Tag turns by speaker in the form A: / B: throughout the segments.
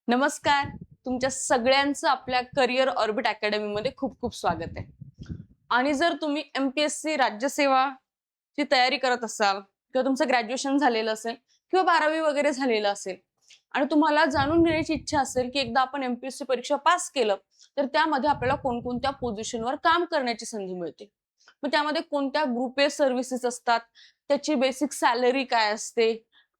A: नमस्कार. तुमच्या सगळ्यांचं आपल्या करिअर ऑर्बिट अकॅडमीमध्ये खूप खूप स्वागत आहे. आणि जर तुम्ही एमपीएससी राज्यसेवा ची तयारी करत असाल किंवा तुमचं ग्रॅज्युएशन झालेलं असेल किंवा 12वी वगैरे झालेलं असेल आणि तुम्हाला जाणून घेण्याची इच्छा असेल की एकदा आपण एमपीएससी परीक्षा पास केलं तर त्यामध्ये आपल्याला कोणकोणत्या पोझिशनवर काम करण्याची संधी मिळते. मग त्यामध्ये कोणत्या ग्रुप ए सर्व्हिसेस असतात, त्याची बेसिक सॅलरी काय असते,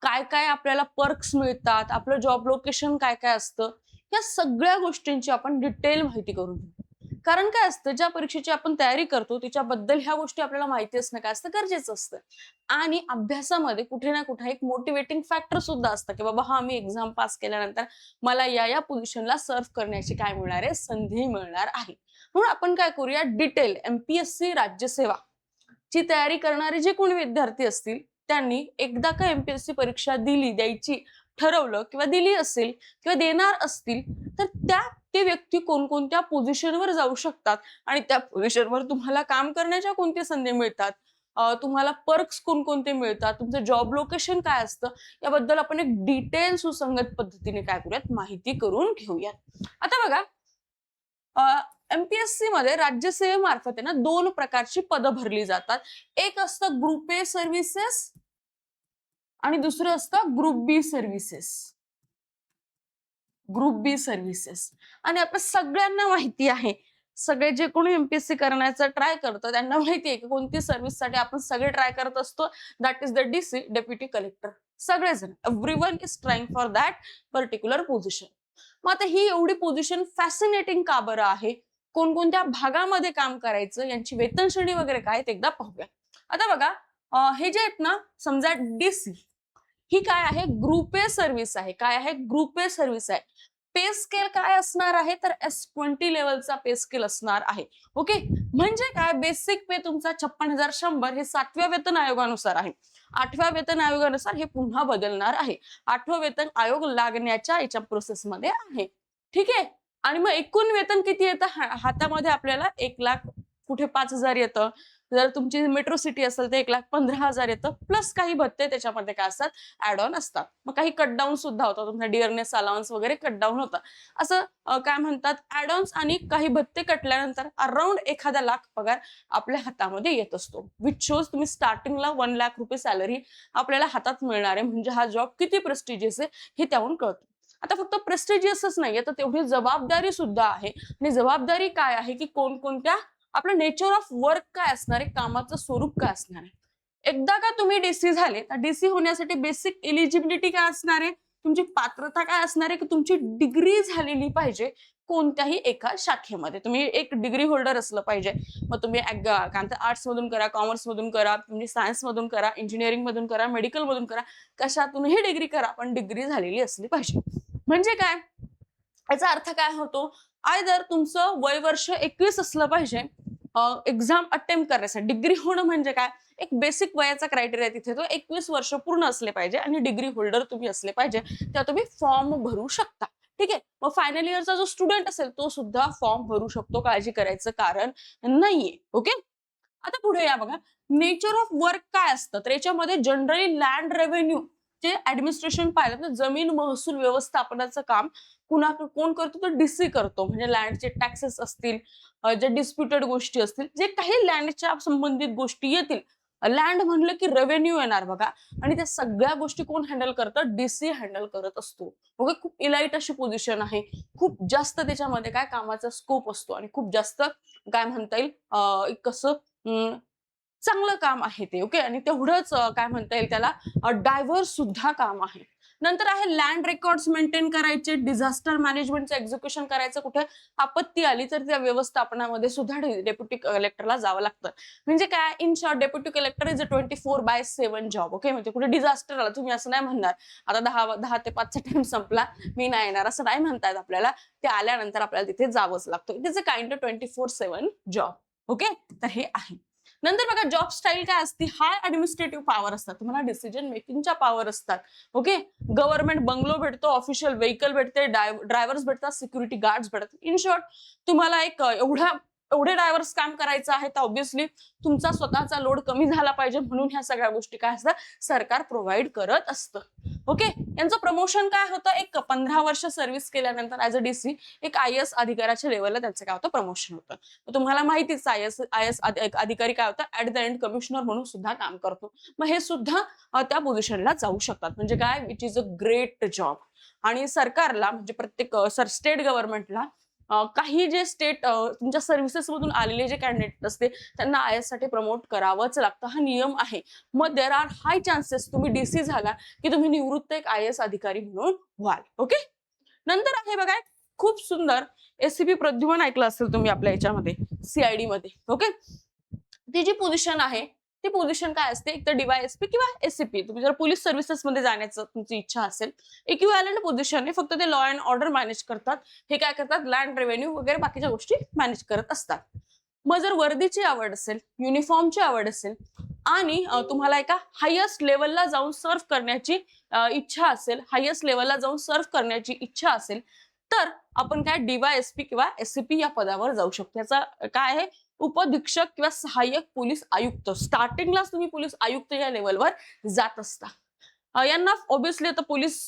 A: काय काय आपल्याला पर्क्स मिळतात, आपलं जॉब लोकेशन काय काय असतं, या सगळ्या गोष्टींची आपण डिटेल माहिती करून घेऊ. कारण काय असतं, ज्या परीक्षेची आपण तयारी करतो तिच्याबद्दल ह्या गोष्टी आपल्याला माहिती असणं काय असतं गरजेचं असतं. आणि अभ्यासामध्ये कुठे ना कुठे एक मोटिवेटिंग फॅक्टर सुद्धा असतं की बाबा हा मी एक्झाम पास केल्यानंतर मला या या पोझिशनला सर्व्ह करण्याची काय मिळणार आहे, संधी मिळणार आहे. म्हणून आपण काय करूया, डिटेल एमपीएससी राज्यसेवा ची तयारी करणारे जे कोणी विद्यार्थी असतील त्यांनी एकदा का एमपीएससी परीक्षा द्यायची ठरवलं किंवा दिली असेल किंवा देणार असतील तर ते व्यक्ती कोणकोणत्या पोझिशनवर जाऊ शकतात आणि त्या पोझिशनवर तुम्हाला काम करण्याच्या कोणत्या संधी मिळतात, तुम्हाला पर्क्स कोणकोणते मिळतात, तुमचं जॉब लोकेशन काय असतं, याबद्दल आपण एक डिटेल सुसंगत पद्धतीने काय करूयात, माहिती करून घेऊयात. आता बघा, एमपीएससी मध्ये राज्यसेवेमार्फत आहे ना 2 प्रकारची पदं भरली जातात. एक असतं ग्रुप ए सर्व्हिसेस आणि दुसरं असतं ग्रुप बी सर्व्हिसेस. ग्रुप बी सर्व्हिसेस. आणि आपल्या सगळ्यांना माहिती आहे, सगळे जे कोणी एमपीएससी करण्याचा ट्राय करतात त्यांना माहिती आहे की कोणती सर्व्हिससाठी आपण सगळे ट्राय करत असतो. That is the DC, deputy collector. सगळेजण, everyone is trying for that particular position. मग आता ही एवढी पोझिशन फॅसिनेटिंग का बरं आहे, कोणकोणत्या भागामध्ये काम करायचं, यांची वेतन श्रेणी वगैरे काय ते एकदा पाहूया. आता बघा, हे जे आहेत ना, समजा डीसी ही काय आहे, ग्रुप ए सर्व्हिस आहे. काय आहे, ग्रुप ए सर्व्हिस आहे. पे स्केल काय असणार आहे, तर S20 लेवलचा पे स्केल असणार आहे. ओके, म्हणजे काय, बेसिक पे तुमचा 56,100 हे 7व्या वेतन आयोगानुसार आहे. 8व्या वेतन आयोगानुसार हे पुन्हा बदलणार आहे. 8वं वेतन आयोग लागण्याच्या याच्या प्रोसेसमध्ये आहे. ठीक आहे. आणि मग एकूण वेतन किती येतं हातामध्ये आपल्याला, 1,00,000 कुठे 5,000 येतं. जर तुमची मेट्रो सिटी असेल तर 1,15,000 येतं, प्लस काही भत्ते त्याच्यामध्ये काय असतात, ऍड ऑन असतात. मग काही कटडाऊन सुद्धा होतं, तुमचा डिअरनेस अलाउन्स वगैरे कटडाऊन होतं. असं काय म्हणतात, ऍड ऑन्स आणि काही भत्ते कटल्यानंतर अराउंड 1,00,000 पगार आपल्या हातामध्ये येत असतो. विच शोज तुम्ही स्टार्टिंगला 1,00,000 रुपये सॅलरी आपल्याला हातात मिळणार आहे. म्हणजे हा जॉब किती प्रेस्टिजियस आहे हे त्याहून कळतं. आता फक्त प्रेस्टिजियसच नाहीये, तर तेवढी जबाबदारी सुद्धा आहे. आणि जबाबदारी काय आहे की कोणकोणत्या, आपलं नेचर ऑफ वर्क काय असणार आहे, कामाचं स्वरूप काय असणार आहे. एकदा का तुम्ही डीसी झाले तर डीसी होण्यासाठी बेसिक एलिजिबिलिटी काय असणार आहे, तुमची पात्रता काय असणार आहे की तुमची डिग्री झालेली पाहिजे कोणत्याही एका शाखेमध्ये. तुम्ही एक डिग्री होल्डर असलं पाहिजे. मग तुम्ही काय म्हणतात, आर्ट्स मधून करा, कॉमर्स मधून करा, तुम्ही सायन्स मधून करा, इंजिनिअरिंग मधून करा, मेडिकल मधून करा, कशातूनही डिग्री करा, पण डिग्री झालेली असली पाहिजे. म्हणजे काय, याचा अर्थ काय होतो, आयदर तुमचं वय वर्ष 21 असलं पाहिजे एक्झाम अटेम्प्ट करण्यासाठी. डिग्री होणं म्हणजे काय, एक बेसिक वयाचा क्रायटेरिया तिथे, तो 21 वर्ष पूर्ण असले पाहिजे आणि डिग्री होल्डर तुम्ही असले पाहिजे, तेव्हा तुम्ही फॉर्म भरू शकता. ठीक आहे. मग फायनल इयरचा जो स्टुडंट असेल तो सुद्धा फॉर्म भरू शकतो, काळजी करायचं कारण नाहीये. ओके. आता पुढे या बघा, नेचर ऑफ वर्क काय असतं, तर याच्यामध्ये जनरली लँड रेव्हेन्यू जे ऍडमिनिस्ट्रेशन पाहिलं तर जमीन महसूल व्यवस्थापनाचं काम कोण करतो, तर डीसी करतो. म्हणजे लँडचे टॅक्सेस असतील, जे डिस्प्युटेड गोष्टी असतील, जे काही लँडच्या संबंधित गोष्टी येतील, लँड म्हणलं की रेव्हेन्यू येणार बघा. आणि त्या सगळ्या गोष्टी कोण हँडल करतं, डीसी हँडल करत असतो. ओके, खूप इलाइट अशी पोझिशन आहे. खूप जास्त त्याच्यामध्ये काय कामाचा स्कोप असतो आणि खूप जास्त काय म्हणता येईल, कसं चांगलं काम आहे ते. ओके. आणि तेवढंच काय म्हणता येईल त्याला, डायव्हर्स सुद्धा काम आहे. नंतर आहे लँड रेकॉर्ड्स मेंटेन करायचे, डिझास्टर मॅनेजमेंटचं एक्झिक्युशन करायचं, कुठे आपत्ती आली तर त्या व्यवस्थापनामध्ये सुद्धा डेप्युटी कलेक्टरला जावं लागतं. म्हणजे काय, in short deputy collector is a 24/7 job. Okay. म्हणजे कुठे डिझास्टर आला, तुम्ही असं नाही म्हणणार आता 10 ते 5चा टाइम संपला, मी नाही येणार, असं नाही म्हणतायत आपल्याला. ते आल्यानंतर आपल्याला तिथे जावंच लागतं. It is a kind of 24/7 job. Okay. तर हे आहे. नंतर बघा, जॉब स्टाईल काय असते, हाय ऍडमिनिस्ट्रेटिव्ह पॉवर असतात, तुम्हाला डिसिजन मेकिंगच्या पॉवर असतात. ओके. गव्हर्नमेंट बंगलो भेटतो, ऑफिशियल व्हेकल भेटते, ड्रायव्हर्स भेटतात, सिक्युरिटी गार्ड्स भेटतात. इन शॉर्ट तुम्हाला एक एवढे डायव्हर्स काम करायचं आहे तर ऑब्व्हियसली तुमचा स्वतःचा लोड कमी झाला पाहिजे, म्हणून ह्या सगळ्या गोष्टी काय असतात सरकार प्रोव्हाइड करत असतं. ओके, यांचं प्रमोशन काय होतं, एक 15 वर्ष सर्व्हिस केल्यानंतर ऍज अ डीसी एक IAS अधिकाऱ्याच्या लेवलला त्यांचं काय होतं प्रमोशन होतं. तुम्हाला माहितीच IAS अधिकारी काय होतं ऍट द एंड कमिशनर म्हणून सुद्धा काम करतो. मग हे सुद्धा त्या पोझिशनला जाऊ शकतात, म्हणजे काय which is a great job. आणि सरकारला म्हणजे प्रत्येक स्टेट गव्हर्नमेंटला काही जे स्टेट तुमच्या सर्व्हिसेस मधून आलेले जे कॅन्डिडेट असते त्यांना IAS साठी प्रमोट करावंच लागतं, हा नियम आहे. मग देर आर हाय चान्सेस तुम्ही डीसी झाला की तुम्ही निवृत्त एक IAS अधिकारी म्हणून व्हाल. ओके, नंतर आहे बघा खूप सुंदर SCP प्रद्युमन ऐकलं असेल तुम्ही आपल्या याच्यामध्ये CID मध्ये. ओके, ती जी पोझिशन आहे ती पोझिशन काय असते, एक तर DYSP किंवा SCP. तुम्ही जर पोलीस सर्व्हिसेस मध्ये जाण्याचं तुमची इच्छा असेल, इक्विव्हॅलंट पोझिशन आहे, फक्त ते लॉ अँड ऑर्डर मॅनेज करतात. हे काय करतात लँड रेव्हेन्यू वगैरे बाकीच्या गोष्टी मॅनेज करत असतात. मग जर वर्दीची आवड असेल, युनिफॉर्मची आवड असेल आणि तुम्हाला एका हायेस्ट लेवलला जाऊन सर्व्ह करण्याची इच्छा असेल, हायेस्ट लेवलला जाऊन सर्व्ह करण्याची इच्छा असेल तर आपण काय DYSP किंवा SCP या पदावर जाऊ शकतो. याचा काय आहे उपअधीक्षक किंवा सहाय्यक पोलीस आयुक्त. स्टार्टिंगलाच तुम्ही पोलीस आयुक्त या लेवलवर जात असता. यांना ऑब्व्हियसली आता पोलीस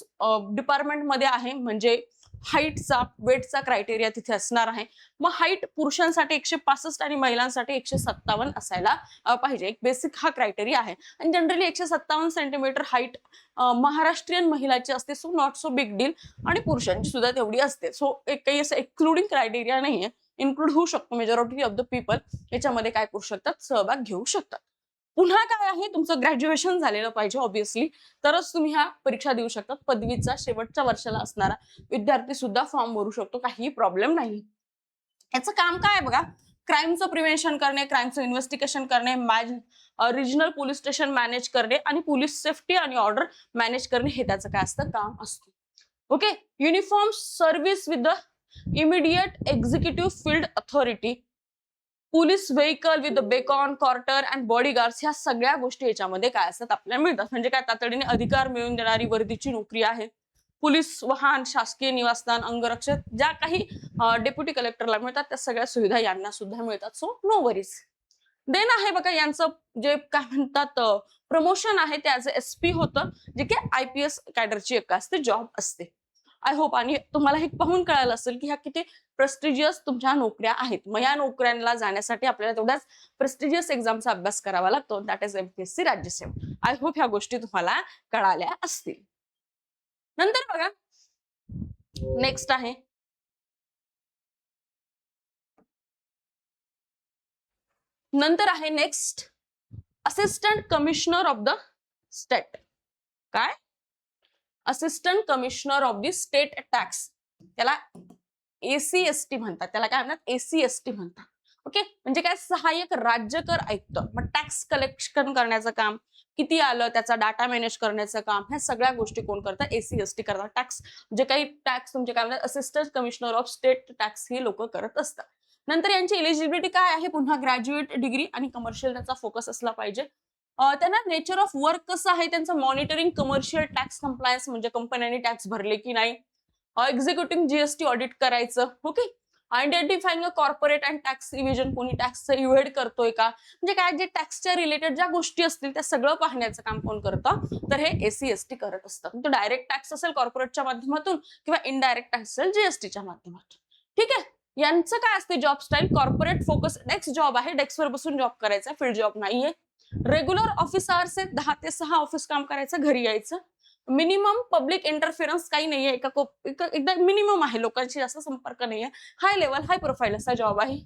A: डिपार्टमेंटमध्ये आहे म्हणजे हाईटचा वेटचा क्रायटेरिया तिथे असणार आहे. मग हाईट पुरुषांसाठी 165 आणि महिलांसाठी 157 असायला पाहिजे. एक बेसिक हा क्रायटेरिया आहे आणि जनरली 157 सेंटीमीटर हाईट महाराष्ट्रीयन महिलाची असते, so not so big deal. आणि पुरुषांची सुद्धा तेवढी असते, सो काही असं एक्सक्लुडिंग क्रायटेरिया नाहीये, इन्क्लूड होऊ शकतो. मेजॉरिटी ऑफ द पीपल याच्यामध्ये काय करू शकतात सहभाग घेऊ शकतात. पुन्हा काय आहे तुमचं ग्रॅज्युएशन झालेलं पाहिजे ऑब्व्हियसली, तरच तुम्ही ह्या परीक्षा देऊ शकतात. पदवीचा शेवटच्या वर्षाला असणारा विद्यार्थी सुद्धा फॉर्म भरू शकतो, काही प्रॉब्लेम नाही. याचं काम काय आहे बघा, क्राईमचं प्रिव्हेन्शन करणे, क्राईमचं इन्व्हेस्टिगेशन करणे, रिजनल पोलीस स्टेशन मॅनेज करणे आणि पोलीस सेफ्टी आणि ऑर्डर मॅनेज करणे, हे त्याचं काय असतं काम असतं. Okay, uniform service with the immediate executive field authority, police vehicle with the Bacon quarter and bodyguards, ह्या सगळ्या गोष्टी याच्यामध्ये काय असतात आपल्याला मिळतात. म्हणजे काय तातडीने अधिकार मिळवून देणारी वर्दीची नोकरी आहे. पोलीस वाहन, शासकीय निवासस्थान, अंगरक्षक, ज्या काही डेप्युटी कलेक्टरला मिळतात त्या सगळ्या सुविधा यांना सुद्धा मिळतात, सो नो वरीज. देन आहे बघा यांचं जे काय म्हणतात प्रमोशन आहे ते ऍज SP होतं, जे की IPS कॅडरची एक असते जॉब असते. आय होप आणि तुम्हाला हे पाहून कळालं असेल की ह्या किती प्रेस्टिजियस तुमच्या नोकऱ्या आहेत. मग या नोकऱ्यांना जाण्यासाठी आपल्याला तेवढ्याच प्रेस्टिजियस एक्झामचा अभ्यास करावा लागतो, दॅट इज MPSC राज्यसेवा. आय होप ह्या गोष्टी तुम्हाला कळाल्या असतील. नंतर बघा नेक्स्ट आहे next assistant commissioner of the state. काय assistant commissioner of the state tax, त्याला ACST म्हणतात. त्याला काय म्हणतात ACST म्हणतात. ओके, म्हणजे काय सहाय्यक राज्य कर आयुक्त. मग टॅक्स कलेक्शन करण्याचं काम, किती आलं त्याचा डाटा मॅनेज करण्याचं काम, ह्या सगळ्या गोष्टी कोण करतात ACST करतात. टॅक्स जे काही टॅक्स तुमचे काय म्हणतात assistant commissioner of state tax ही लोक करत असतात. नंतर यांची एलिजिबिलिटी काय आहे, पुन्हा ग्रॅज्युएट डिग्री आणि कमर्शियल त्याचा फोकस असला पाहिजे. त्यांना नेचर ऑफ वर्क कसं आहे त्यांचं मॉनिटरिंग कमर्शियल टॅक्स कंप्लायन्स, म्हणजे कंपन्यांनी टॅक्स भरले की नाही, एक्झिक्युटिव्ह GST ऑडिट करायचं. Okay, identifying a corporate and tax evasion, कोणी टॅक्सचं इव्हेड करतोय का, म्हणजे काय जे टॅक्सच्या रिलेटेड ज्या गोष्टी असतील त्या सगळं पाहण्याचं काम कोण करतं, तर हे ACST करत असतात. तो डायरेक्ट टॅक्स असेल कॉर्पोरेटच्या माध्यमातून किंवा इनडायरेक्ट टॅक्स असेल GSTच्या माध्यमातून. ठीक आहे, यांचं काय असते job style, corporate focus desk job आहे, डेस्कवर बसून जॉब करायचा, फील्ड जॉब नाहीये. रेग्युलर ऑफिस आवर्स आहेत, 10 ते 6 ऑफिस काम करायचं, घरी यायचं. मिनिमम पब्लिक इंटरफिरन्स काही नाहीये, एकदा मिनिमम आहे, लोकांशी जास्त संपर्क नाहीये. हाय लेवल हाय प्रोफाईल असा जॉब आहे.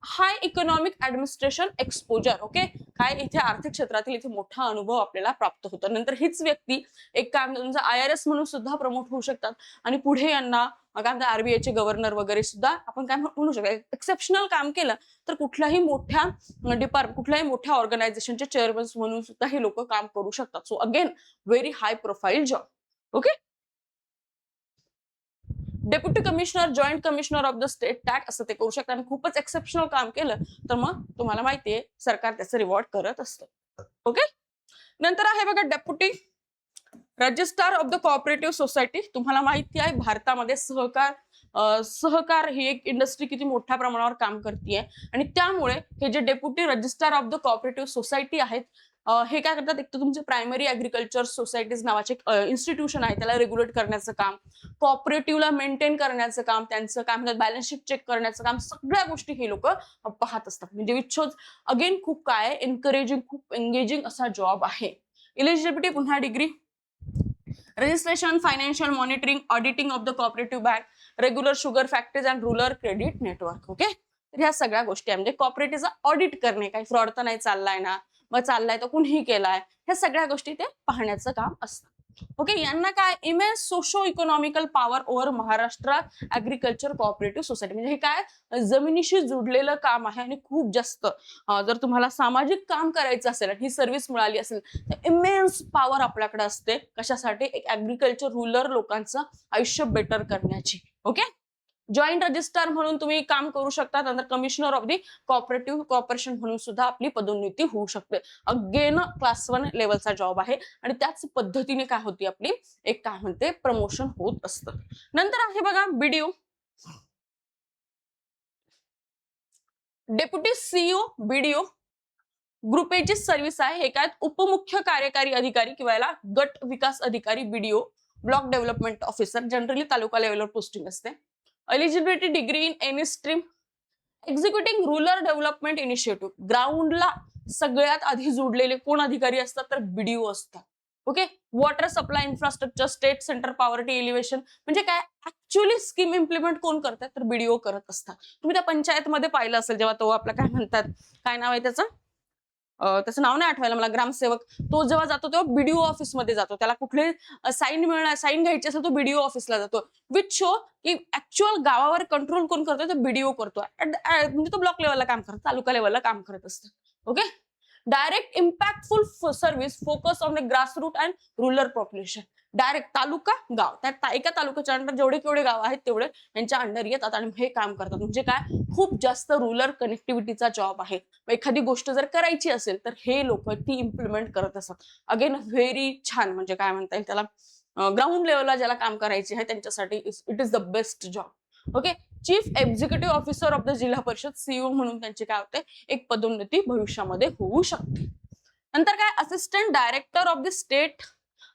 A: हाय इकॉनॉमिक ऍडमिनिस्ट्रेशन एक्सपोजर. ओके, काय इथे आर्थिक क्षेत्रातील इथे मोठा अनुभव आपल्याला प्राप्त होतो. नंतर हीच व्यक्ती एक काम IRS म्हणून सुद्धा प्रमोट होऊ शकतात आणि पुढे यांना काय म्हणतात RBI चे गव्हर्नर वगैरे सुद्धा आपण काय म्हणू शकतो, एक्सेप्शनल काम केलं तर कुठल्याही मोठ्या ऑर्गनायझेशनचे चेअरमन म्हणून सुद्धा हे लोक काम करू शकतात. So again very high profile job. Okay, deputy commissioner, joint commissioner of the state tax असं ते करू शकतात आणि खूपच एक्सेप्शनल काम केलं तर मग तुम्हाला माहितीये सरकार त्याचं रिवॉर्ड करत असतं. ओके, नंतर आहे बघा deputy registrar of the cooperative society. तुम्हाला माहिती आहे भारतामध्ये सहकार सहकार ही एक इंडस्ट्री किती मोठ्या प्रमाणावर काम करते आणि त्यामुळे हे जे deputy registrar of the cooperative society आहेत हे काय करतात, एक तर तुमचे प्रायमरी ऍग्रिकल्चर सोसायटीज नावाचे इन्स्टिट्यूशन आहे त्याला रेग्युलेट करण्याचं काम, कोऑपरेटिव्हला मेंटेन करण्याचं काम, त्यांचं काम बॅलन्स शीट चेक करण्याचं काम, सगळ्या गोष्टी हे लोक पाहत असतात. म्हणजे विच शोज अगेन खूप काय एनकरेजिंग, खूप एंगेजिंग असा जॉब आहे. इलिजिबिलिटी पुन्हा degree, registration, financial monitoring, auditing of the cooperative bank, regular sugar factories and rural credit network. Okay, तर ह्या सगळ्या गोष्टी आहे. म्हणजे कॉपरेटिव्हचा ऑडिट करणे, काही फ्रॉड तर नाही चाललाय ना, मग चाललाय तर कुणीही केलाय, ह्या सगळ्या गोष्टी ते पाहण्याचं काम असतं. ओके, यांना काय immense socio economical power over Maharashtra agriculture cooperative society. म्हणजे हे काय जमिनीशी जुडलेलं काम आहे आणि खूप जास्त जर तुम्हाला सामाजिक काम करायचं असेल ही सर्व्हिस मिळाली असेल तर इमेन्स पॉवर आपल्याकडे असते. कशासाठी? एक ऍग्रिकल्चर रुरल लोकांचं आयुष्य बेटर करण्याची. ओके, जॉईंट रजिस्ट्रार म्हणून तुम्ही काम करू शकता. नंतर commissioner of the cooperative corporation म्हणून सुद्धा आपली पदोन्नती होऊ शकते. अगेन क्लास 1 लेवलचा जॉब आहे आणि त्याच पद्धतीने काय होती आपली एक काय म्हणते प्रमोशन होत असतं. नंतर आहे बघा BDO, deputy CEO BDO group A ची सर्व्हिस आहे. हे काय उपमुख्य कार्यकारी अधिकारी किंवा याला गट विकास अधिकारी BDO, block development officer, generally taluka लेवलवर पोस्टिंग असते. Eligibility degree in any stream, executing rural development initiative. ग्राउंडला सगळ्यात आधी जोडलेले कोण अधिकारी असतात तर बीडीओ असतात. Okay, water supply infrastructure, state centre poverty elevation, म्हणजे काय ऍक्च्युअली स्कीम इम्प्लिमेंट कोण करतात तर बीडीओ करत असतात. तुम्ही त्या पंचायतमध्ये पाहिलं असेल जेव्हा तो आपला काय म्हणतात, काय नाव आहे त्याचं, त्याचं नाव नाही आठवायला मला, ग्रामसेवक, तो जेव्हा जातो तेव्हा बीडीओ ऑफिसमध्ये जातो. त्याला कुठले साईन मिळणार, साईन घ्यायची असेल तो बीडीओ ऑफिसला जातो. विच शो की ऍक्च्युअल गावावर कंट्रोल कोण करतोय तर बीडीओ करतो. म्हणजे तो ब्लॉक लेवलला काम करतो, तालुका लेवलला काम करत असतो. Okay, direct impactful service focus on the grassroot and rural population. Direct taluka गाव, त्या एका तालुक्याच्या अंडर जेवढे केवढे गाव आहेत तेवढे यांच्या अंडर येतात आणि हे काम करतात. म्हणजे काय खूप जास्त रुरल कनेक्टिव्हिटीचा जॉब आहे. एखादी गोष्ट जर करायची असेल तर हे लोक ती इम्प्लिमेंट करत असतात. अगेन व्हेरी छान, म्हणजे काय म्हणता येईल त्याला ग्राउंड लेवलला ज्याला काम करायचे आहे त्यांच्यासाठी it is the best job. Okay, chief executive officer of the जिल्हा परिषद सीईओ म्हणून त्यांची काय होते एक पदोन्नती भविष्यामध्ये होऊ शकते. नंतर काय assistant director of the state,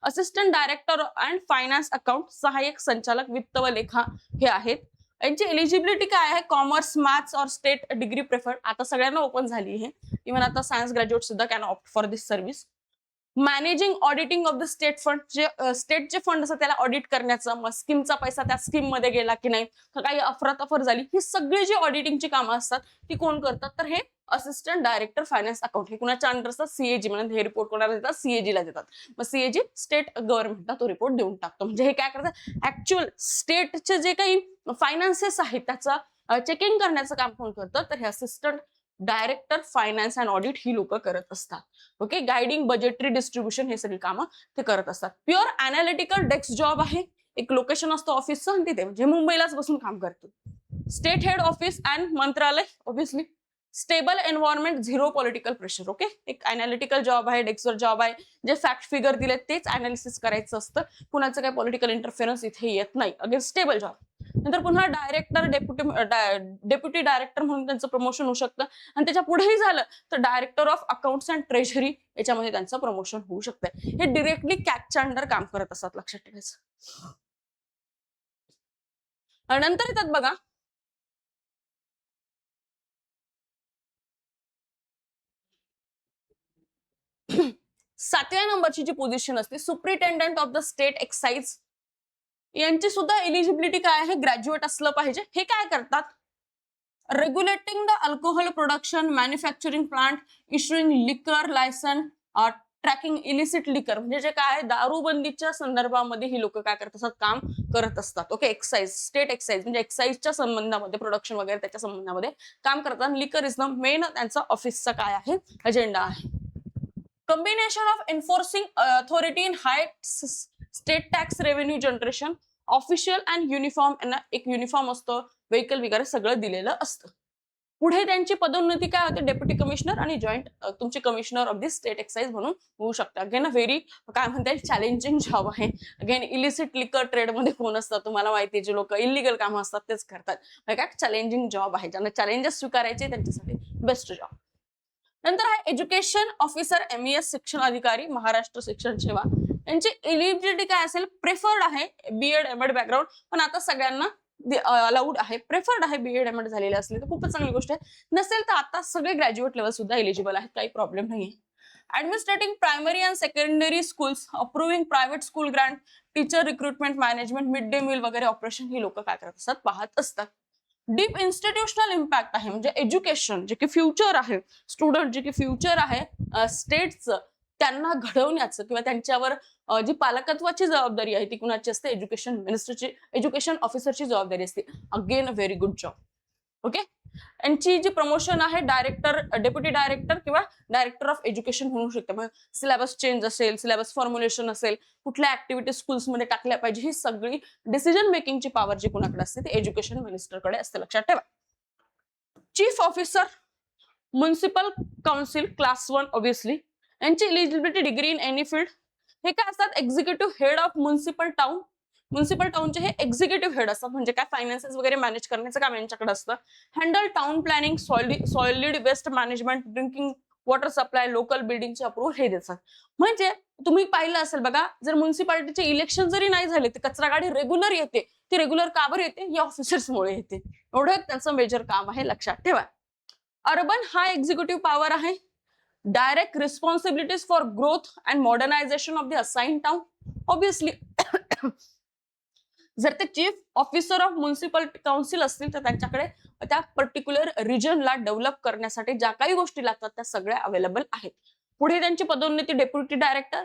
A: assistant director and finance account, सहाय्यक संचालक वित्त व लेखा हे आहेत. यांची एलिजिबिलिटी काय आहे, कॉमर्स, मॅथ्स और स्टेट डिग्री प्रेफर्ड. आता सगळ्यांना ओपन झाली आहे, इव्हन आता सायन्स ग्रॅज्युएट सुद्धा can opt for this service. Managing auditing of the state fund, जे स्टेटचे फंड असतात त्याला ऑडिट करण्याचं, मग स्कीमचा पैसा त्या स्कीम मध्ये गेला की नाही, काही अफरातफर झाली, ही सगळी जी ऑडिटिंगची कामं असतात ती कोण करतात तर हे असिस्टंट डायरेक्टर फायनान्स अकाउंट. हे कुणाच्या अंडर असतात, सीएजी म्हणून हे रिपोर्ट कोणाला देतात, सीएजी ला देतात. मग सीएजी स्टेट गव्हर्नमेंटला तो रिपोर्ट देऊन टाकतो. म्हणजे हे काय करतात ऍक्च्युअल स्टेटचे जे काही फायनान्सेस आहेत त्याचं चेकिंग करण्याचं काम कोण करतं तर हे assistant director finance and audit ही लोक करत असतात. ओके, गायडिंग बजेटरी डिस्ट्रीब्युशन हे सगळी कामं ते करत असतात. प्युअर अनालिटिकल डेस्क जॉब आहे. एक लोकेशन असतं ऑफिसचं आणि तिथे म्हणजे मुंबईलाच बसून काम करतो. स्टेट हेड ऑफिस अँड मंत्रालय, obviously. Stable environment, zero political pressure. Okay, एक अनालिटिकल जॉब आहे, डेस्कवर जॉब आहे. जे फॅक्ट फिगर दिले तेच अनालिसिस करायचं असतं. कुणाचं काही पॉलिटिकल इंटरफेरन्स इथे येत नाही. Again stable job. नंतर पुन्हा डायरेक्टर, डेप्युटी डायरेक्टर म्हणून त्यांचं प्रमोशन होऊ शकतं आणि त्याच्या पुढेही झालं तर director of accounts and treasury याच्यामध्ये त्यांचं प्रमोशन होऊ शकतं. हे डिरेक्टली कॅगच्या अंडर काम करत असतात, लक्षात ठेवायचं. नंतर येतात बघा सातव्या नंबरची जी पोझिशन असते superintendent of the state excise, यांची सुद्धा एलिजिबिलिटी काय आहे, ग्रॅज्युएट असलं पाहिजे. हे काय करतात, regulating the alcohol production, manufacturing plant, issuing लिकर लायसन, ट्रॅकिंग इलिसिट लिकर, म्हणजे जे काय दारूबंदीच्या संदर्भामध्ये ही लोक काय करत असतात काम करत असतात. ओके, एक्साइज, स्टेट एक्साइज म्हणजे एक्साइजच्या संबंधामध्ये प्रोडक्शन वगैरे त्याच्या संबंधामध्ये काम करतात. लिकर इज द मेन त्यांचा ऑफिसचा काय आहे अजेंडा आहे. Combination of enforcing authority in high state tax revenue generation, official and uniform, एक युनिफॉर्म असतं, व्हेकल वगैरे सगळं दिलेलं असतं. पुढे त्यांची पदोन्नती काय होते, डेप्युटी कमिशनर आणि जॉईंट तुमचे commissioner of the state excise म्हणून होऊ शकतात. अगेन अ व्हेरी काय म्हणता येईल चॅलेंजिंग जॉब आहे. अगेन इलिसिट लिकर ट्रेड मध्ये कोण असतात तुम्हाला माहिती, जे लोक इलिगल कामं असतात तेच करतात. काय चॅलेंजिंग जॉब आहे, ज्यांना चॅलेंजेस स्वीकारायचे त्यांच्यासाठी बेस्ट जॉब. नंतर आहे एज्युकेशन ऑफिसर MES शिक्षण अधिकारी महाराष्ट्र शिक्षण सेवा. यांची एलिजिबिलिटी काय असेल, प्रेफर्ड आहे BEd MAd बॅकग्राऊंड, पण आता सगळ्यांना अलाउड आहे, प्रेफर्ड आहे BEd MAd झालेले असले तर खूपच चांगली गोष्ट आहे. नसेल तर आता सगळे ग्रॅज्युएट लेवल सुद्धा एलिजिबल आहेत, काही प्रॉब्लेम नाहीये. Administrating primary and secondary schools, approving private school grant, teacher recruitment management, mid day meal वगैरे ऑपरेशन ही लोक काय करत असतात, पाहत असतात. डीप इन्स्टिट्यूशनल इम्पॅक्ट आहे, म्हणजे एज्युकेशन जे की फ्युचर आहे, स्टुडंट जे की फ्युचर आहे स्टेटचं, त्यांना घडवण्याचं किंवा त्यांच्यावर जी पालकत्वाची जबाबदारी आहे ती कुणाची असते, एज्युकेशन मिनिस्टरची, एज्युकेशन ऑफिसरची जबाबदारी असते. Again a very good job. Okay. यांची जी प्रमोशन आहे डायरेक्टर, डेप्युटी डायरेक्टर किंवा डायरेक्टर ऑफ एज्युकेशन होऊ शकते. मग सिलेबस चेंज असेल, सिलेबस फॉर्म्युलेशन असेल, कुठल्या ऍक्टिव्हिटी स्कूल्समध्ये टाकल्या पाहिजे, ही सगळी डिसिजन मेकिंगची पॉवर जी कुणाकडे असते ती एज्युकेशन मिनिस्टरकडे असते, लक्षात ठेवा. Chief officer municipal council class 1 obviously. यांची eligibility degree in any field. हे काय असतात, executive head of municipal town. Municipal टाउनचे हे एक्झिक्युटिव्ह हेड असतात, म्हणजे काय फायनान्सेस वगैरे मॅनेज करण्याचं काम यांच्याकडे असतं. Handle town planning, solid waste management, drinking water supply, local बिल्डिंगचे अप्रूव्हल हे देतात. म्हणजे तुम्ही पाहिलं असेल बघा, जर म्युनिसिपालिटीचे इलेक्शन जरी नाही झाले तर कचरा गाडी रेग्युलर येते. ती रेग्युलर का बरं येते, या ऑफिसर्समुळे येते. एवढं त्यांचं मेजर काम आहे, लक्षात ठेवा. अर्बन हा एक्झिक्युटिव्ह पॉवर आहे. Direct responsibilities for growth and modernisation of the assign town. Obviously जर ते chief officer of municipal council असतील तर त्यांच्याकडे त्या पर्टिक्युलर रिजनला डेव्हलप करण्यासाठी ज्या काही गोष्टी लागतात त्या सगळ्या अवेलेबल आहेत. पुढे त्यांची पदोन्नती deputy director,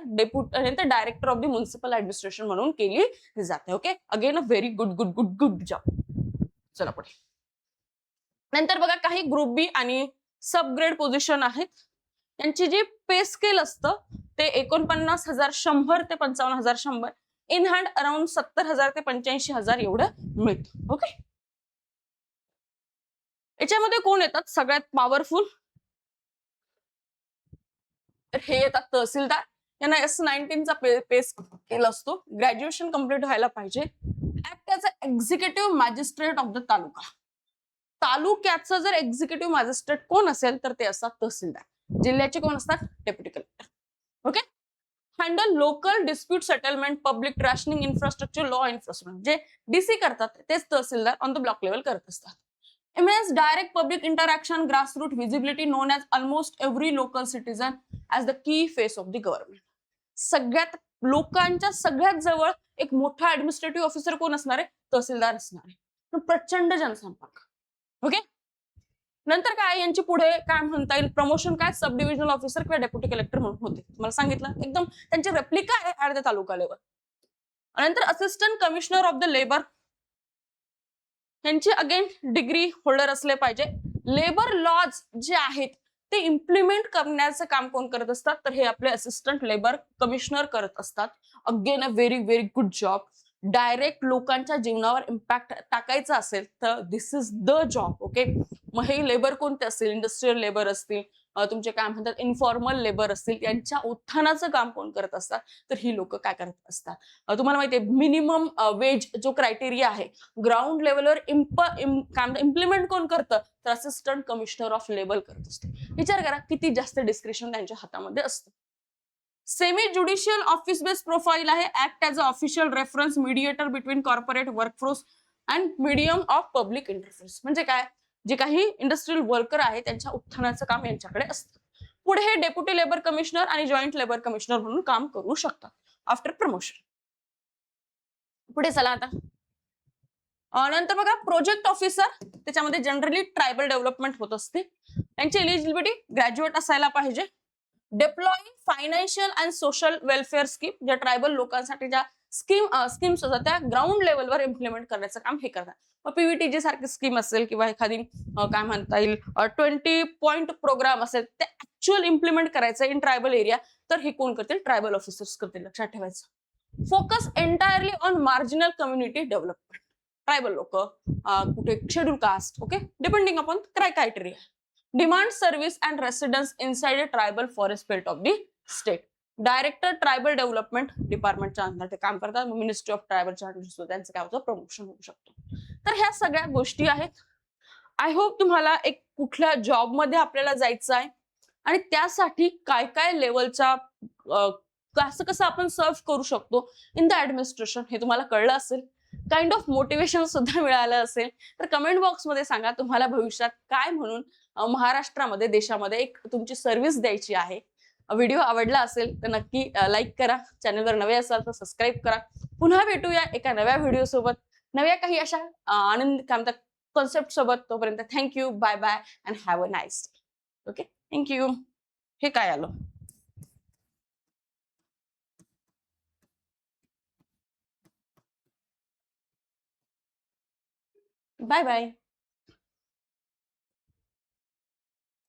A: director of the municipal administration म्हणून केली जाते. Okay. Again a very good good good good job. चला पुढे. नंतर बघा काही ग्रुप बी आणि सब ग्रेड पोझिशन आहेत. यांची जी पे स्केल असतं ते 49,100 ते 55,100, इन हँड अराउंड 70,000 ते 85,000 एवढं मिळतं. ओके. याच्यामध्ये कोण येतात सगळ्यात पॉवरफुल, तर हे येतात तहसीलदार. यांना S19 चा पे स्केल असतो. ग्रॅज्युएशन कम्प्लीट व्हायला पाहिजे. Act as a executive magistrate of the taluka. तालुक्याचं जर एक्झिक्युटिव्ह मॅजिस्ट्रेट कोण असेल तर ते असतात तहसीलदार. जिल्ह्याचे कोण असतात, deputy collector. Okay. Handle local dispute settlement, public rationing, infrastructure, law enforcement. जे DC करतात तेच tehsildar on the block level करत असतात. MS direct public interaction, grassroot visibility, known as almost every local citizen as the key face of the government. सगळ्यात लोकांच्या सगळ्यात जवळ एक मोठा ऍडमिनिस्ट्रेटिव्ह ऑफिसर कोण असणार आहे, तहसीलदार असणार आहे. प्रचंड जनसंपर्क. ओके. नंतर काय यांची पुढे काय म्हणता येईल, प्रमोशन काय, सब डिव्हिजनल ऑफिसर किंवा डेप्युटी कलेक्टर म्हणून होते. तुम्हाला सांगितलं एकदम त्यांची रेप्लिका आहे ऍट द तालुका लेवल. नंतर assistant commissioner of the labour. यांची अगेन डिग्री होल्डर असले पाहिजे. लेबर लॉज जे आहेत ते इम्प्लिमेंट करण्याचं काम कोण करत असतात, तर हे आपले असिस्टंट लेबर कमिशनर करत असतात. Again a very very good job. Direct लोकांच्या जीवनावर इम्पॅक्ट टाकायचा असेल तर दिस इज द जॉब. ओके. मग हे लेबर कोणते असतील, इंडस्ट्रियल लेबर असतील, तुमचे काय म्हणतात इन्फॉर्मल लेबर असतील, यांच्या उत्थानाचं काम कोण करत असतात, तर ही लोक काय करत असतात. तुम्हाला माहितीये मिनिमम वेज जो क्रायटेरिया आहे ग्राउंड लेवलवर इम्प्लिमेंट कोण करतं, तर असिस्टंट कमिशनर ऑफ लेबर करत असते. विचार करा किती जास्त डिस्क्रिप्शन त्यांच्या हातामध्ये असतं. Semi judicial office based profile आहे. Act as a official reference mediator between corporate workforce and medium of public interface. म्हणजे काय, जे काही इंडस्ट्रियल वर्कर आहे त्यांच्या उत्थानाचं काम यांच्याकडे असतं. पुढे हे डेप्युटी लेबर कमिशनर आणि जॉईंट लेबर कमिशनर म्हणून काम करू शकतात आफ्टर प्रमोशन. पुढे चला आता. नंतर बघा प्रोजेक्ट ऑफिसर, त्याच्यामध्ये जनरली ट्रायबल डेव्हलपमेंट होत असते. त्यांची एलिजिबिलिटी ग्रॅज्युएट असायला पाहिजे. Deploying financial and social welfare scheme, ज्या ट्रायबल लोकांसाठी ज्या स्कीम्स असतात त्या ग्राउंड लेवलवर इम्प्लिमेंट करण्याचं काम हे करतात. मग PVTG सारखी स्कीम असेल किंवा एखादी काय म्हणता येईल 20 पॉइंट प्रोग्राम असेल ते ऍक्च्युअल इम्प्लिमेंट करायचं इन ट्रायबल एरिया, तर हे कोण करतील, ट्रायबल ऑफिसर्स करतील, लक्षात ठेवायचं. Focus entirely on marginal community development. Tribal लोक, कुठे schedule caste, okay, depending upon criteria. Demand service and residence inside a tribal forest belt of the state. Director tribal development डिपार्टमेंटच्या अंडर ते काम करतात. Ministry of ट्रायबलच्या under त्यांचं काय होतं, promotion होऊ शकतो. तर ह्या सगळ्या गोष्टी आहेत. आय होप तुम्हाला एक कुठल्या जॉबमध्ये आपल्याला जायचं आहे आणि त्यासाठी काय काय लेवलच्या कसं कसं आपण सर्व करू शकतो इन द ऍडमिनिस्ट्रेशन हे तुम्हाला कळलं असेल. काइंड ऑफ मोटिवेशन सुद्धा मिळालं असेल. तर कमेंट बॉक्समध्ये सांगा तुम्हाला भविष्यात काय म्हणून महाराष्ट्रामध्ये देशामध्ये एक तुमची सर्व्हिस द्यायची आहे. व्हिडिओ आवडला असेल तर नक्की लाईक करा. चॅनलवर नवे असाल तर सबस्क्राईब करा. पुन्हा भेटूया एका नव्या व्हिडिओ सोबत, नव्या काही अशा आनंद काय म्हणतात कॉन्सेप्ट सोबत. तोपर्यंत thank you, bye bye and have a nice day. Okay, thank you. हे काय आलं? Bye bye.